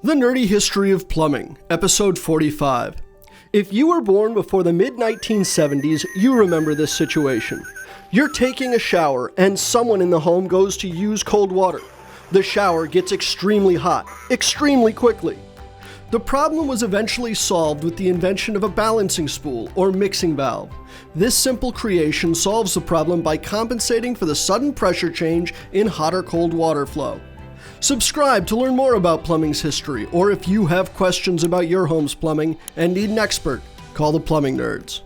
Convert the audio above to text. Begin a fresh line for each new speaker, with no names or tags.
The Nerdy History of Plumbing, Episode 45. If you were born before the mid-1970s, you remember this situation. You're taking a shower, and someone in the home goes to use cold water. The shower gets extremely hot, extremely quickly. The problem was eventually solved with the invention of a balancing spool, or mixing valve. This simple creation solves the problem by compensating for the sudden pressure change in hot or cold water flow. Subscribe to learn more about plumbing's history, or if you have questions about your home's plumbing and need an expert, call the Plumbing Nerds.